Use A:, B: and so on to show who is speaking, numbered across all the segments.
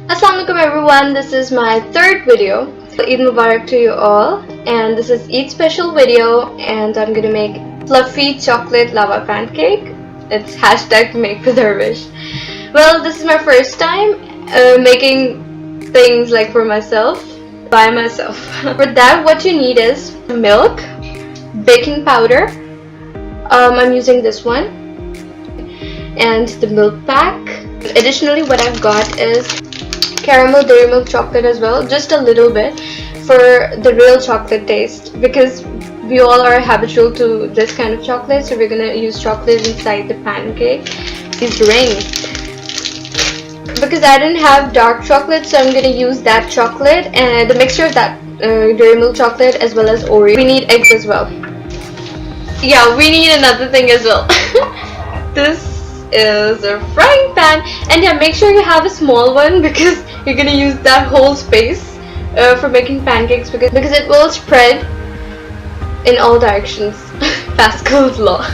A: Assalamu-Alaikum everyone, this is my third video. Eid Mubarak to you all, and this is Eid special video, and I'm gonna make fluffy chocolate lava pancake. It's hashtag make with Arbish. Well, this is my first time making things like for myself, by myself. For that, what you need is milk, baking powder. I'm using this one, and the milk pack. Additionally, what I've got is caramel dairy milk chocolate as well, just a little bit for the real chocolate taste, because we all are habitual to this kind of chocolate, so we're gonna use chocolate inside the pancake. These rings, because I didn't have dark chocolate, so I'm gonna use that chocolate and the mixture of that dairy milk chocolate as well as Oreo. We need eggs as well. Yeah, we need another thing as well. This is a frying pan, and yeah, make sure you have a small one because you're gonna use that whole space for making pancakes, because it will spread in all directions. Pascal's law.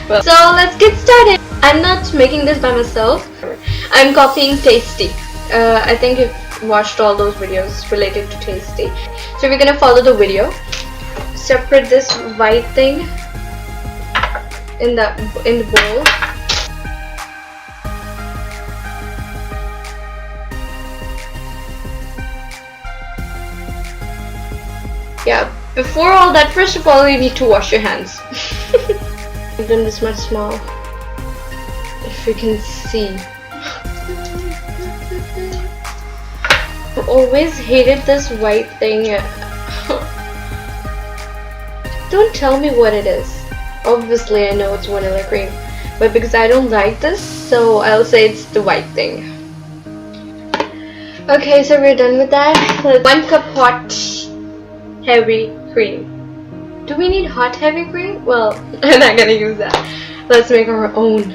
A: Well, so let's get started. I'm not making this by myself. I'm copying Tasty. I think you've watched all those videos related to Tasty. So we're gonna follow the video. Separate this white thing in the bowl. Yeah, before all that, first of all, you need to wash your hands. I've done this much small, if you can see. I've always hated this white thing. Don't tell me what it is. Obviously I know it's vanilla cream, but because I don't like this, so I'll say it's the white thing. Okay, so we're done with that. 1 cup hot heavy cream. Do we need hot heavy cream? Well, I'm not gonna use that. Let's make our own.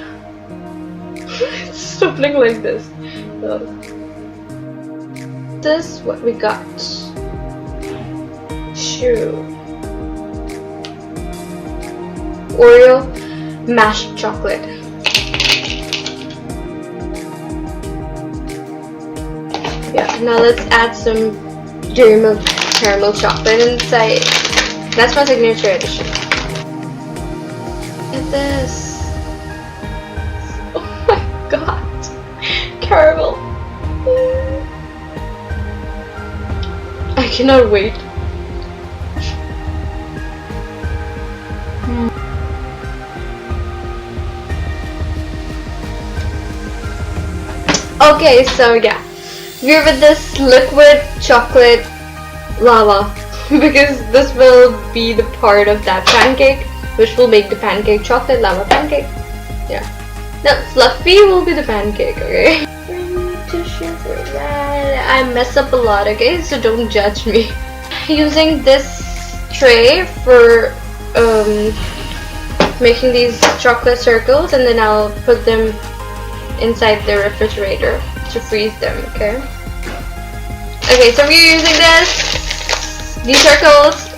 A: It's stumbling like this. So, this is what we got. Shoo. Oreo mashed chocolate. Yeah, now let's add some dairy milk caramel chocolate inside. That's my signature edition. Look at this. Oh my god. Caramel. I cannot wait. Okay, so yeah, we're with this liquid chocolate lava because this will be the part of that pancake which will make the pancake chocolate lava pancake. Yeah. Now fluffy will be the pancake, okay? Tissue for that. I mess up a lot, okay? So don't judge me. Using this tray for making these chocolate circles, and then I'll put them inside the refrigerator to freeze them, okay? Okay, so we're using these circles.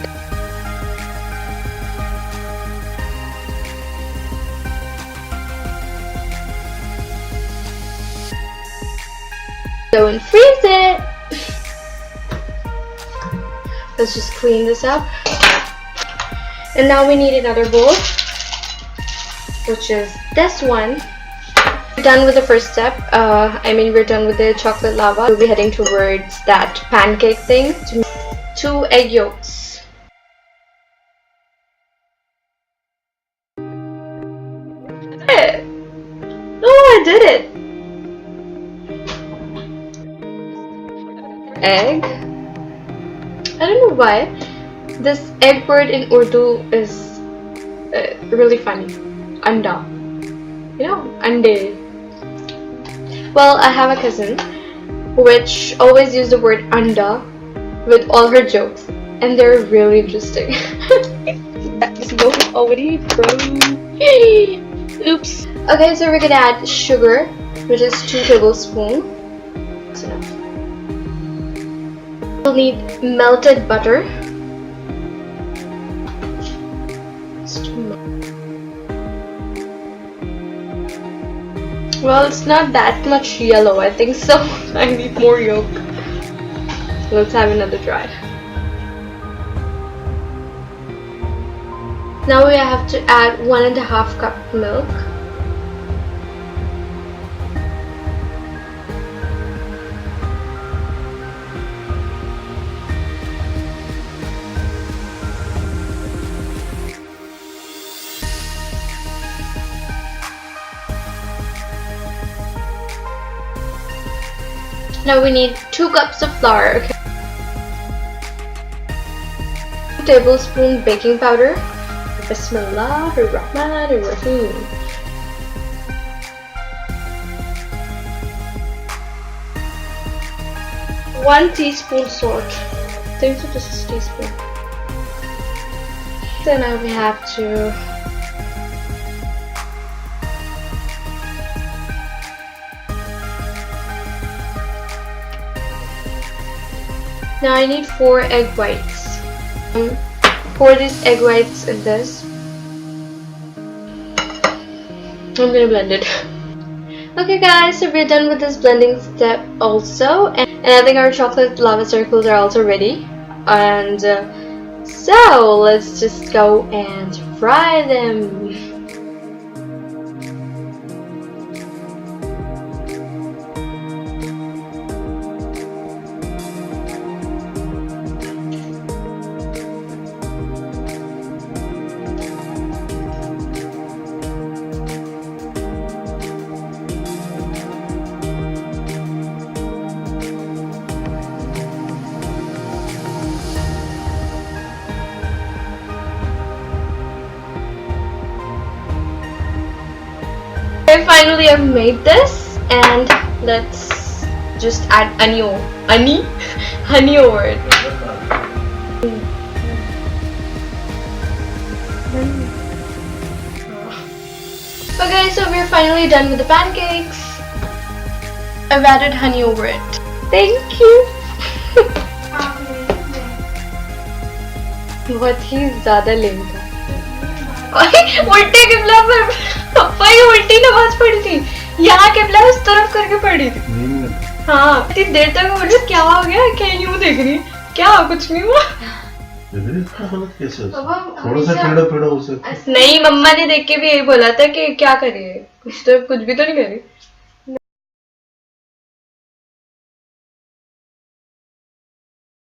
A: Go and freeze it. Let's just clean this up. And now we need another bowl, which is this one. We're done with the first step. We're done with the chocolate lava. We'll be heading towards that pancake thing. 2 egg yolks. Oh, I did it! Egg. I don't know why this egg word in Urdu is really funny. Anda. You know, ande. Well, I have a cousin which always used the word anda with all her jokes, and they're really interesting. This boat is already broke. Oops. Okay, so we're gonna add sugar, which is 2 tablespoons. That's enough. We'll need melted butter. Well, it's not that much yellow, I think so. I need more yolk. Let's have another try. Now we have to add 1.5 cup milk. Now we need 2 cups of flour. Okay. 2 tablespoons baking powder. Bismillahirrahmanirrahim. 1 teaspoon salt. I think so, just a teaspoon. Then now we have to now I need 4 egg whites. Pour these egg whites in this. I'm gonna blend it. Okay guys, so we're done with this blending step also, and I think our chocolate lava circles are also ready. And so let's just go and fry them. Finally, I've made this, and let's just add honey over it. Okay, so we're finally done with the pancakes. I've added honey over it. Thank you. बहुत ही ज़्यादा लेम था। उल्टे किबला पर पापा ये उल्टी नमाज पढ़ी थी, यहाँ किबला उस तरफ करके पढ़ी थी। हाँ, इतनी देर तक मैं बोली क्या हो गया, क्या यूँ देख रही, क्या कुछ नहीं हुआ।
B: थोड़ा सा टेढ़ा हो सकता है।
A: नहीं, मम्मा ने देख के भी यही बोला था कि क्या करिए, कुछ भी तो नहीं करी।